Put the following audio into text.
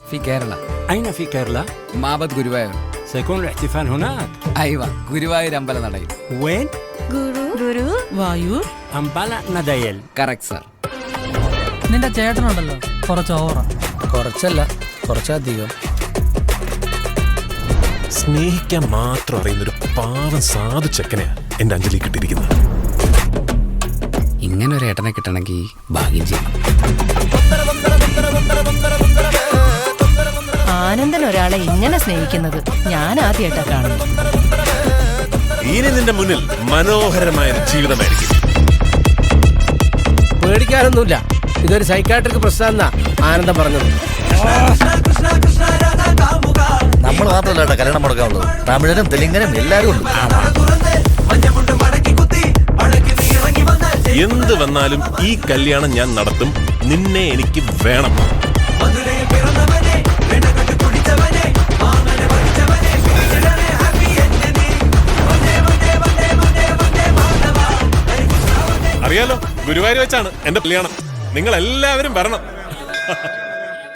في كيرلا. أين في كيرلا؟ معبد ഗുരുവായൂർ. سيكون الاحتفال هناك. أيوة ഗുരുവായൂർ അമ്പലനടയിൽ. وين؟ വായൂർ. أمبالا ندايل. Correct sir. നിന്റെ ചേട്ടനുണ്ടല്ലോ കുറച്ച് ഓവറാ. കുറച്ചല്ല കുറച്ചധികം. സ്നേഹിക്കാൻ മാത്രം അറിയുന്നൊരു പാവം സാധു ചെക്കനെയാ എന്റെ അഞ്ജലി കിട്ടിയിരിക്കുന്നത്. ഇങ്ങനെ ഒരു ഏട്ടനെ കിട്ടണമെങ്കിൽ ഭാഗ്യം ചെയ്യണം. ആനന്ദൻ ഒരാളെ ഇങ്ങനെ സ്നേഹിക്കുന്നത് ഞാൻ ആദ്യമായിട്ടാ കാണുന്നത്. ഇനി നിന്റെ മുന്നിൽ മനോഹരമായ ഒരു ജീവിതമായിരിക്കും. പേടിക്കാനൊന്നുമില്ല, ഇതൊരു സൈക്കാട്രിക് പ്രശ്നം എന്നാ ആനന്ദം പറഞ്ഞത്. നമ്മൾ മാത്രമല്ല കല്യാണം മുടക്കാനുള്ളത്, തമിഴനും തെലുങ്കനും എല്ലാവരും ഉണ്ട്. എന്ത് വന്നാലും ഈ കല്യാണം ഞാൻ നടത്തും. നിന്നെ എനിക്ക് വേണം. അറിയാലോ, ഗുരുവായൂർ വെച്ചാണ് എന്റെ കല്യാണം. നിങ്ങൾ എല്ലാവരും വരണം.